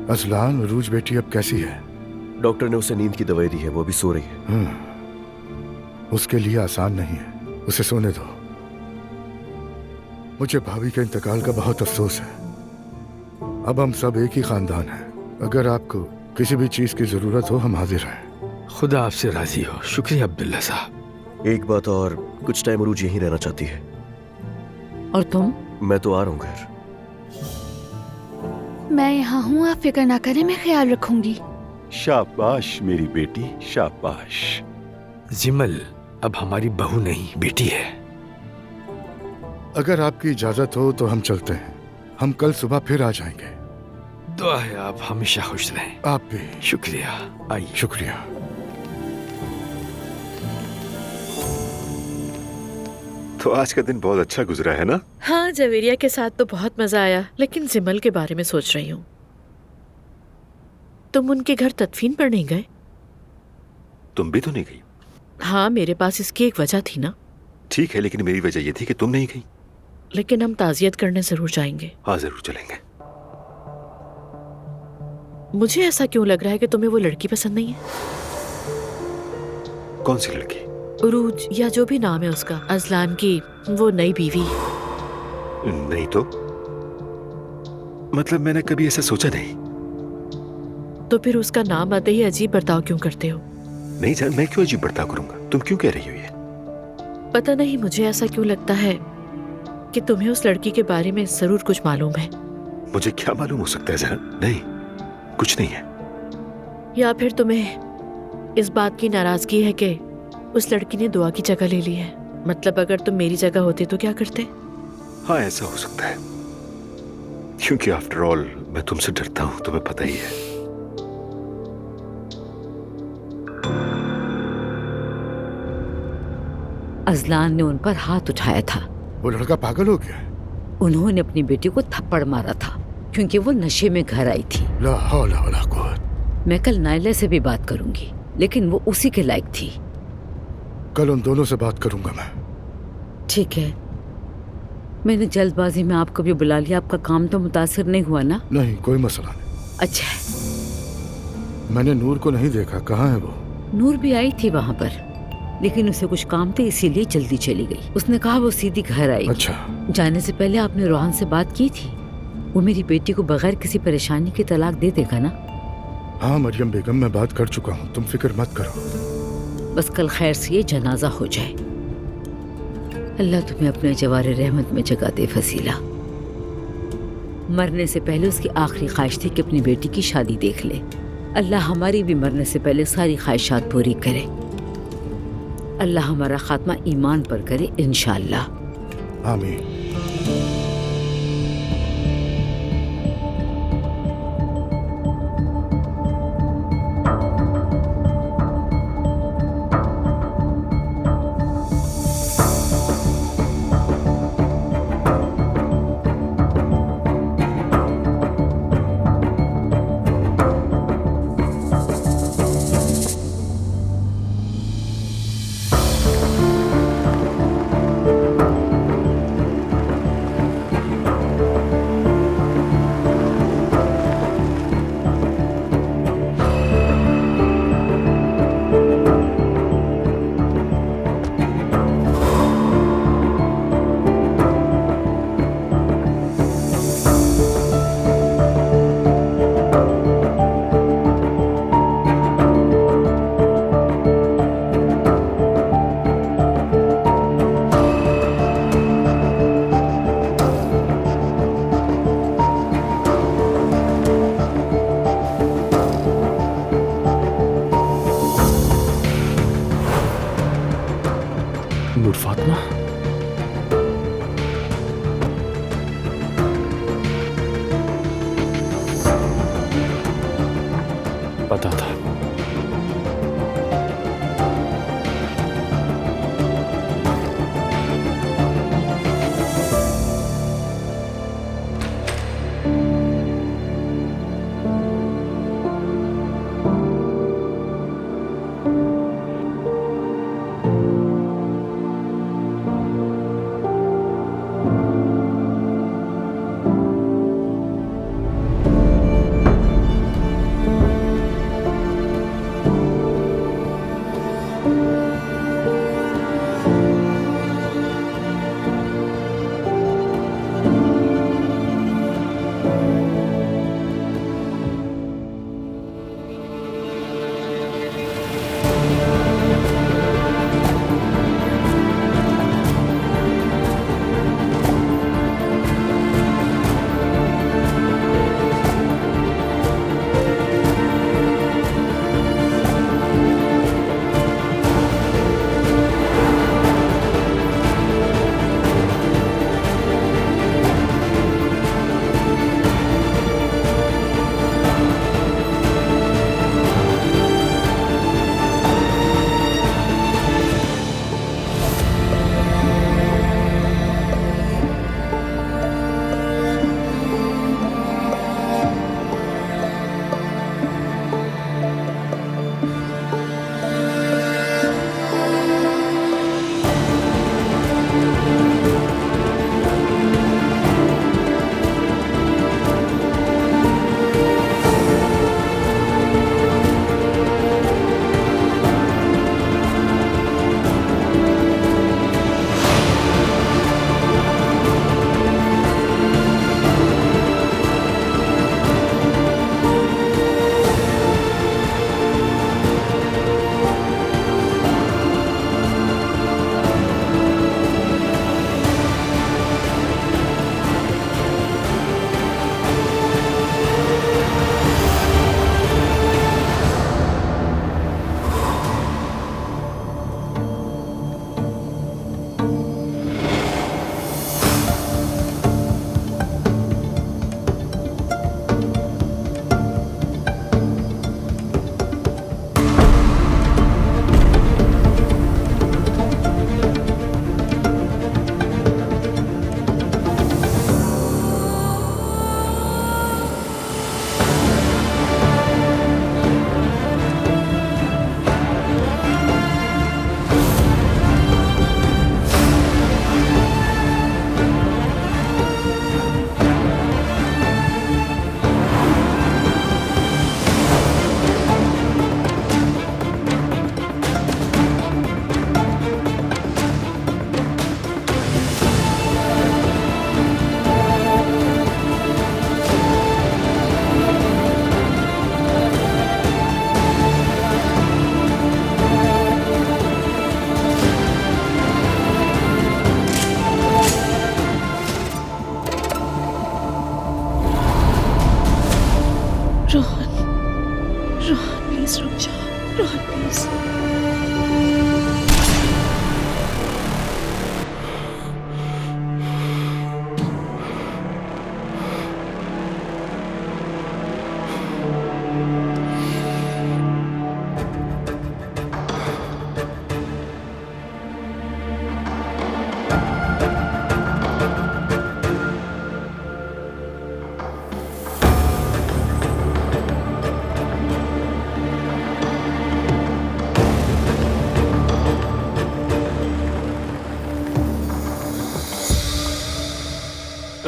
Azlan, अरूज बेटी अब कैसी है? डॉक्टर ने उसे नींद की दवाई दी है, वो अभी सो रही है। उसके लिए आसान नहीं है, उसे सोने दो। मुझे भाभी के इंतकाल का बहुत अफसोस है। अब हम सब एक ही खानदान हैं। अगर आपको किसी भी चीज की जरूरत हो, हम हाजिर हैं। खुदा आपसे राजी हो। शुक्रिया अब्दुल्ला साहब। एक बात और, कुछ टाइम अरूज यहीं रहना चाहती है। और तुम? मैं तो आ रहा हूँ घर। मैं यहाँ हूँ, आप फिक्र ना करें, मैं ख्याल रखूंगी। शाबाश मेरी बेटी, शाबाश। जिमल अब हमारी बहू नहीं, बेटी है। अगर आपकी इजाजत हो तो हम चलते हैं। हम कल सुबह फिर आ जाएंगे। दुआ है आप हमेशा खुश रहें। आप भी। शुक्रिया। आइए। शुक्रिया। तो आज का दिन बहुत अच्छा गुजरा है ना? हाँ, जवेरिया के साथ तो बहुत मजा आया, लेकिन जिमल के बारे में सोच रही हूँ। तुम उनके घर तदफीन पर नहीं गए? तुम भी तो नहीं गई। हाँ, मेरे पास इसकी एक वजह थी ना। ठीक है, लेकिन मेरी वजह ये थी कि तुम नहीं गई। लेकिन हम ताजियत करने जरूर जाएंगे। हाँ, जरूर चलेंगे। मुझे ऐसा क्यों लग रहा है कि तुम्हें वो लड़की पसंद नहीं है? कौन सी लड़की? उरूज, या जो भी नाम है उसका, अजलान की वो नई बीवी। नहीं तो मतलब मैंने कभी ऐसा सोचा नहीं। तो फिर उसका नाम आते ही अजीब बर्ताव क्यों करते हो? नहीं जान, मैं क्यों अजीब बर्ताव करूंगा? तुम क्यों कह रही हो ये? पता नहीं, मुझे ऐसा क्यों लगता है कि तुम्हें उस लड़की के बारे में जरूर कुछ मालूम है। मुझे क्या मालूम हो सकता है जान? नहीं, कुछ नहीं है। या फिर तुम्हें इस बात की नाराजगी है कि उस लड़की ने दुआ की जगह ले ली है। मतलब अगर तुम मेरी जगह होते तो क्या करते? हाँ, ऐसा हो सकता है, क्योंकि आफ्टर ऑल मैं तुमसे डरता हूं, तुम्हें पता ही है। अजलान ने उन पर हाथ उठाया था। वो लड़का पागल हो गया? उन्होंने अपनी बेटी को थप्पड़ मारा था क्योंकि वो नशे में घर आई थी। ला हौला वला कुव्वत। मैं कल नायला से भी बात करूंगी, लेकिन वो उसी के लायक थी। कल उन दोनों से बात करूंगा मैं। ठीक है, मैंने जल्दबाजी में आपको भी बुला लिया। आपका काम तो मुतासिर नहीं हुआ ना? नहीं, कोई मसला नहीं। अच्छा। मैंने नूर को नहीं देखा, कहाँ है वो? नूर भी आई थी वहाँ पर, लेकिन उसे कुछ काम थे इसीलिए जल्दी चली गई। उसने कहा वो सीधी घर आई। अच्छा। जाने से पहले आपने रोहान से बात की थी? वो मेरी बेटी को बगैर किसी परेशानी के तलाक दे देगा ना? हाँ मरियम बेगम, मैं बात कर चुका हूँ, तुम फिक्र मत करो। बस कल खैर से ये जनाजा हो जाए। अल्लाह तुम्हें अपने जवारे रहमत में जगह दे फसीला। मरने से पहले उसकी आखिरी ख्वाहिश थी कि अपनी बेटी की शादी देख ले। अल्लाह हमारी भी मरने से पहले सारी ख्वाहिशात पूरी करे। अल्लाह हमारा खात्मा ईमान पर करे इंशाअल्लाह। आमीन। नूर फातिमा, पता था।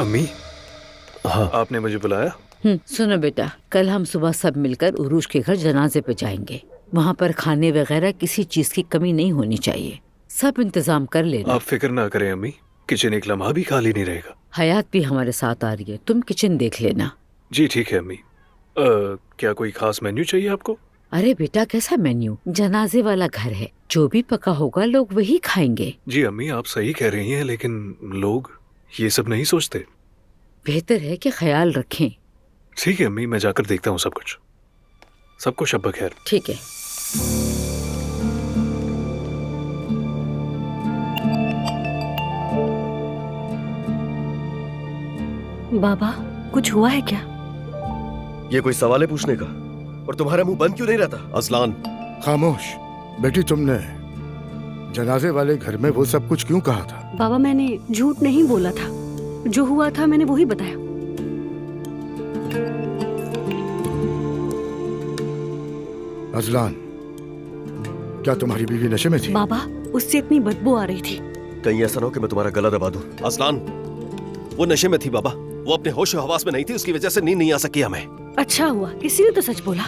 अम्मी, हाँ आपने मुझे बुलाया? सुनो बेटा, कल हम सुबह सब मिलकर उरूज के घर जनाजे पे जाएंगे। वहाँ पर खाने वगैरह किसी चीज की कमी नहीं होनी चाहिए। सब इंतजाम कर लेना। आप फिक्र ना करें अम्मी, किचन एक लम्हा भी खाली नहीं रहेगा। हयात भी हमारे साथ आ रही है, तुम किचन देख लेना। जी ठीक है अम्मी। क्या कोई खास मेन्यू चाहिए आपको? अरे बेटा, कैसा मेन्यू? जनाजे वाला घर है, जो भी पका होगा लोग वही खाएंगे। जी अम्मी, आप सही कह रही हैं, लेकिन लोग ये सब नहीं सोचते। बेहतर है कि ख्याल रखें। ठीक है अम्मी, मैं जाकर देखता हूँ सब कुछ। सबको शब बखैर। ठीक है। बाबा, कुछ हुआ है क्या? ये कोई सवाल है पूछने का? और तुम्हारा मुंह बंद क्यों नहीं रहता? अजलान, खामोश। बेटी, तुमने जनाजे वाले घर में वो सब कुछ क्यों कहा था? बाबा, मैंने झूठ नहीं बोला था। जो हुआ था मैंने वही बताया। अजलान, क्या तुम्हारी बीवी नशे में थी? बाबा, उससे इतनी बदबू आ रही थी। कहीं ऐसा ना हो कि मैं तुम्हारा गला दबा दूं। अजलान, वो नशे में थी बाबा। वो अपने होश हवास में नहीं थी, उसकी वजह से नींद नहीं आ सकी हमें। अच्छा हुआ किसी ने तो सच बोला।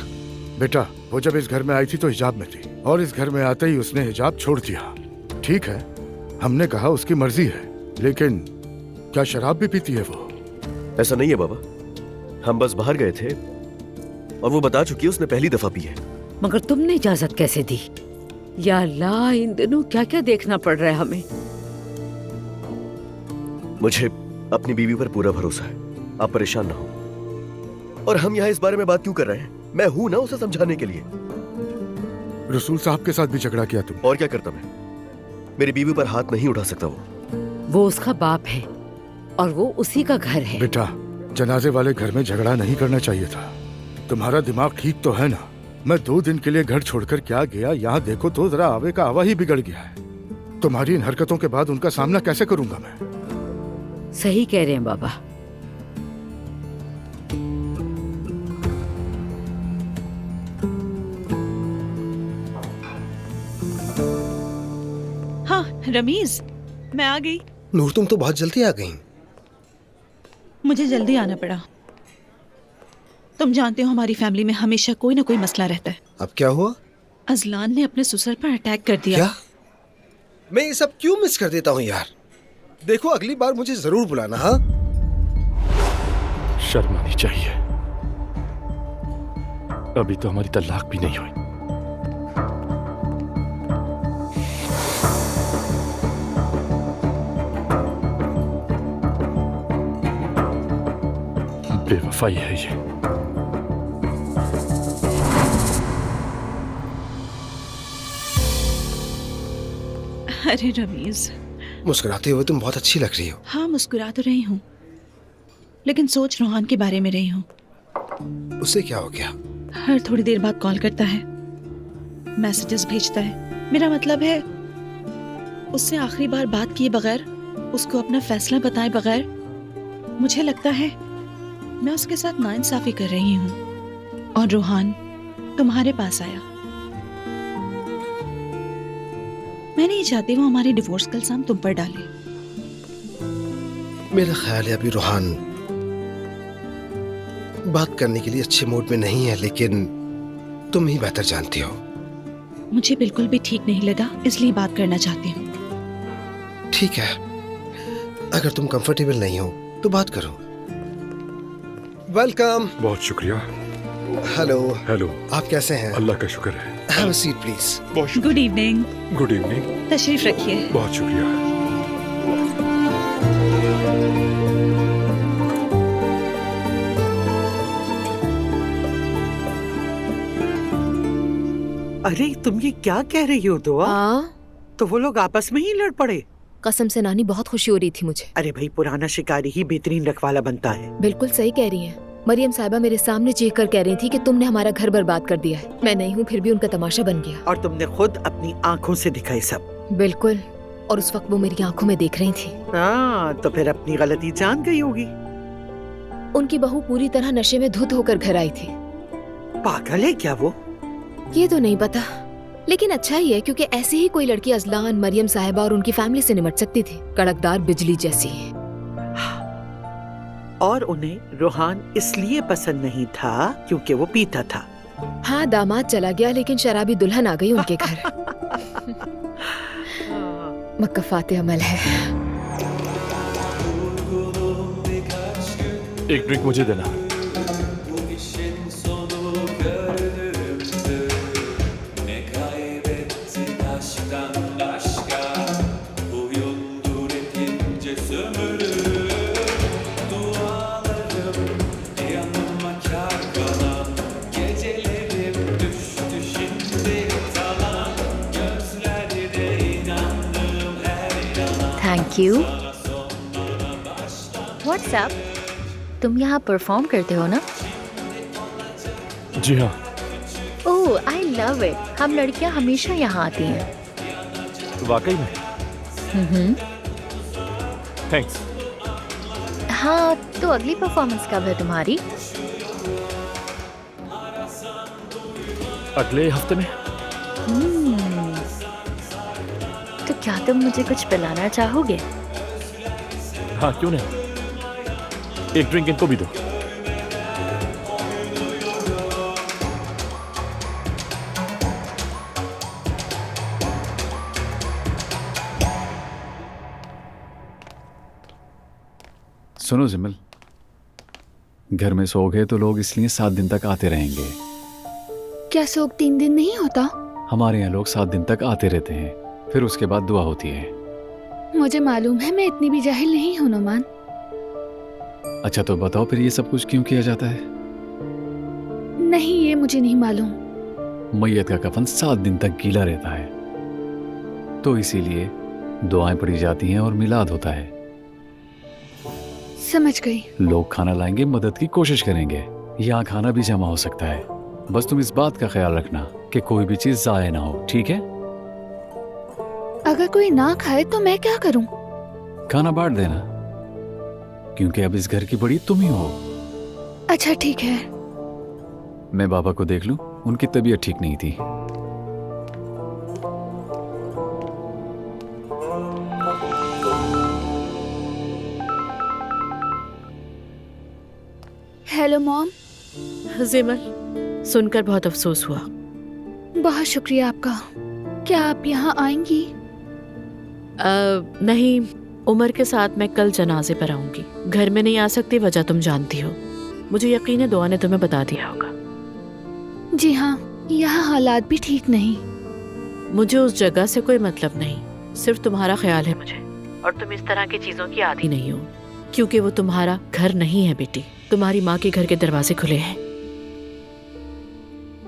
बेटा, वो जब इस घर में आई थी तो हिजाब में थी, और इस घर में आते ही उसने हिजाब छोड़ दिया। ठीक है, हमने कहा उसकी मर्जी है, लेकिन क्या शराब भी पीती है वो? ऐसा नहीं है बाबा, हम बस बाहर गए थे और वो बता चुकी है उसने पहली दफा पी है। मगर तुमने इजाजत कैसे दी? या अल्लाह, इन दिनों क्या क्या देखना पड़ रहा है हमें। मुझे अपनी बीवी पर पूरा भरोसा है, आप परेशान ना हो। और हम यहाँ इस बारे में बात क्यों कर रहे हैं? मैं हूं ना उसे समझाने के लिए। रसूल साहब के साथ भी झगड़ा किया तुम? और क्या करता मैं? मेरी बीवी पर हाथ नहीं उठा सकता वो उसका बाप है और वो उसी का घर है। बेटा, जनाजे वाले घर में झगड़ा नहीं करना चाहिए था। तुम्हारा दिमाग ठीक तो है ना? मैं 2 दिन के लिए घर छोड़कर क्या गया, यहाँ देखो तो जरा आवे का आवा ही बिगड़ गया है। तुम्हारी इन हरकतों के बाद उनका सामना कैसे करूंगा मैं? सही कह रहे हैं बाबा। हाँ रमीज, मैं आ गई। नूर, तुम तो बहुत जल्दी आ गई। मुझे जल्दी आना पड़ा। तुम जानते हो हमारी फैमिली में हमेशा कोई ना कोई मसला रहता है। अब क्या हुआ? अजलान ने अपने ससुर पर अटैक कर दिया। क्या? मैं ये सब क्यों मिस कर देता हूँ यार। देखो, अगली बार मुझे जरूर बुलाना। हाँ, शर्म आनी चाहिए। अभी तो हमारी तलाक भी नहीं हुई। बेवफाई है ये। अरे रमीज, मुस्कुराते हुए तुम बहुत अच्छी लग रही हो। हाँ मुस्कुरा तो रही हूँ, लेकिन सोच रोहान के बारे में रही हूँ। उससे क्या हो गया? हर थोड़ी देर बाद कॉल करता है, मैसेजेस भेजता है। मेरा मतलब है उससे आखिरी बार बात किए बगैर, उसको अपना फैसला बताए बगैर, मुझे लगता है मैं उसके साथ नाइंसाफी कर रही हूँ। और रोहान तुम्हारे पास आया। मैं नहीं चाहती वो हमारी डिवोर्स का इल्जाम तुम पर डाले। मेरा ख्याल है अभी रोहान बात करने के लिए अच्छे मूड में नहीं है, लेकिन तुम ही बेहतर जानती हो। मुझे बिल्कुल भी ठीक नहीं लगा, इसलिए बात करना चाहती हूँ। ठीक है, अगर तुम कंफर्टेबल नहीं हो तो बात करो। वेलकम। बहुत शुक्रिया। हेलो। हेलो। आप कैसे हैं? अल्लाह का शुक्र है। Have a seat please. Good evening. Good evening. तशरीफ रखिए। बहुत शुक्रिया। अरे तुम ये क्या कह रही हो दुआ? तो वो लोग आपस में ही लड़ पड़े? कसम से नानी, बहुत खुशी हो रही थी मुझे। अरे भाई, पुराना शिकारी ही बेहतरीन रखवाला बनता है। बिल्कुल सही कह रही हैं। मरियम साहिबा मेरे सामने चीख कर कह रही थी कि तुमने हमारा घर बर्बाद कर दिया है। मैं नहीं हूँ, फिर भी उनका तमाशा बन गया। और तुमने खुद अपनी आँखों से दिखाई सब। बिल्कुल, और उस वक्त वो मेरी आंखों में देख रही थी। हाँ, तो फिर अपनी गलती जान गई होगी। उनकी बहू पूरी तरह नशे में धुत होकर घर आई थी। पागल है क्या वो? ये तो नहीं पता, लेकिन अच्छा ही है, क्योंकि ऐसी ही कोई लड़की अजलान, मरियम साहिबा और उनकी फैमिली से निमट सकती थी। कड़कदार बिजली जैसी। और उन्हें रोहान इसलिए पसंद नहीं था क्योंकि वो पीता था। हाँ, दामाद चला गया लेकिन शराबी दुल्हन आ गई उनके घर। मक्कफाते अमल है। एक ड्रिंक मुझे देना। Thank you. What's up? तुम यहाँ परफॉर्म करते हो ना? जी हाँ। ओह, आई लव इट। हम लड़कियाँ हमेशा यहाँ आती हैं। वाकई में? थैंक्स। हाँ, तो अगली परफॉर्मेंस कब है तुम्हारी? अगले हफ्ते में। तो क्या तुम मुझे कुछ पिलाना चाहोगे? हाँ, क्यों नहीं। एक ड्रिंक इनको भी दो। सुनो जिमल, घर में सोग है तो लोग इसलिए 7 दिन तक आते रहेंगे। क्या सोग 3 दिन नहीं होता? हमारे यहाँ लोग 7 दिन तक आते रहते हैं, फिर उसके बाद दुआ होती है। मुझे मालूम है, मैं इतनी भी जाहिल नहीं हूँ नुमान। अच्छा तो बताओ फिर ये सब कुछ क्यों किया जाता है? नहीं, ये मुझे नहीं मालूम। मैयत का कफन 7 दिन तक गीला रहता है, तो इसीलिए दुआएं पढ़ी जाती हैं और मिलाद होता है। समझ गई। लोग खाना लाएंगे, मदद की कोशिश करेंगे, यहाँ खाना भी जमा हो सकता है। बस तुम इस बात का ख्याल रखना कि कोई भी चीज जाया ना हो, ठीक है? अगर कोई ना खाए तो मैं क्या करूं? खाना बांट देना, क्योंकि अब इस घर की बड़ी तुम ही हो। अच्छा ठीक है। मैं बाबा को देख लूं, उनकी तबीयत ठीक नहीं थी। Hello mom. जिमल, सुनकर बहुत अफसोस हुआ। बहुत शुक्रिया आपका। क्या आप यहाँ आएंगी? नहीं, उमर के साथ मैं कल जनाजे पर आऊंगी। घर में नहीं आ सकती, वजह तुम जानती हो। मुझे यकीन है दुआ ने तुम्हें बता दिया होगा। जी हाँ, यहाँ हालात भी ठीक नहीं। मुझे उस जगह से कोई मतलब नहीं, सिर्फ तुम्हारा ख्याल है मुझे। और तुम इस तरह की चीजों की आदी नहीं हो, क्योंकि वो तुम्हारा घर नहीं है बेटी। तुम्हारी माँ के घर के दरवाजे खुले हैं।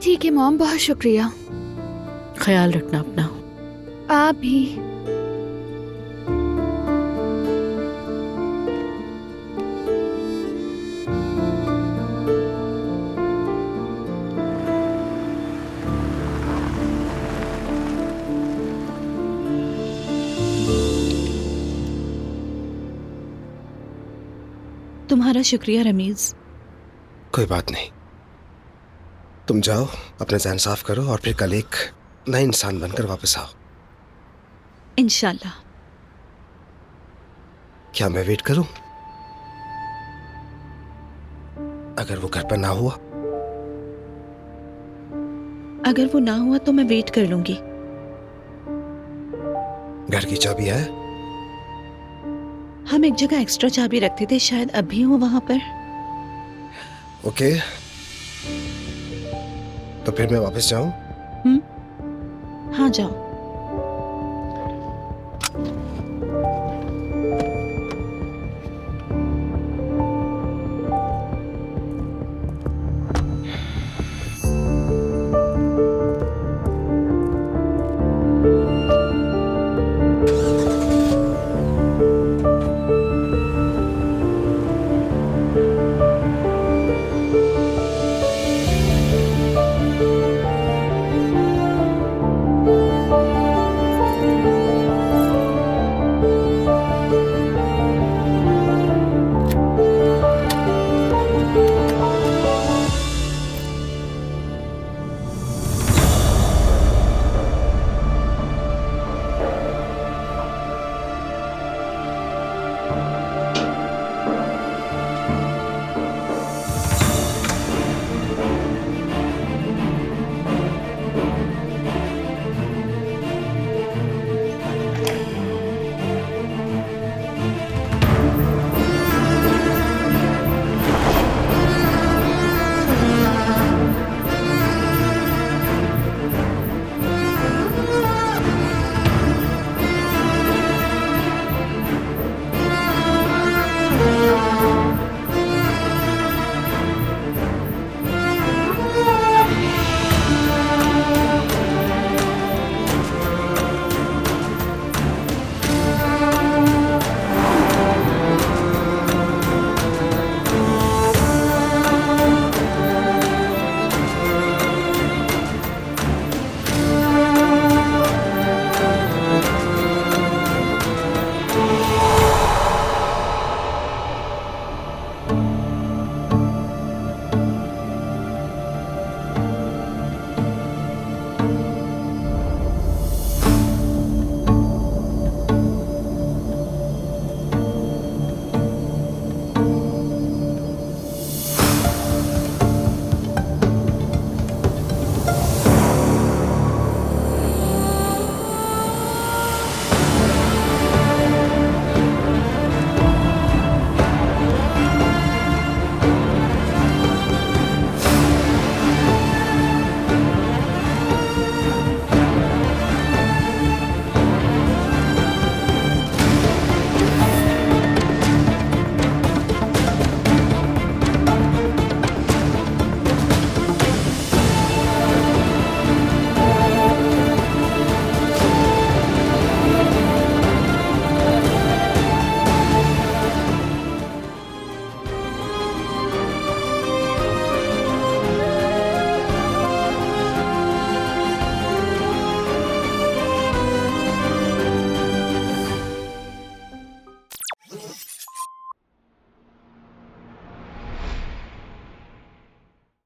ठीक है मॉम, बहुत शुक्रिया। ख्याल रखना अपना। आप भी। तुम्हारा शुक्रिया रमीज। कोई बात नहीं, तुम जाओ, अपना ज़हन साफ करो और फिर कल एक नए इंसान बनकर वापस आओ। इंशाल्लाह। क्या मैं वेट करूं? अगर वो घर पर ना हुआ? अगर वो ना हुआ तो मैं वेट कर लूंगी। घर की चाबी है? हम एक जगह एक्स्ट्रा चाबी रखते थे, शायद अभी हो वहां पर। ओके, तो फिर मैं वापस जाऊं? हाँ जाओ।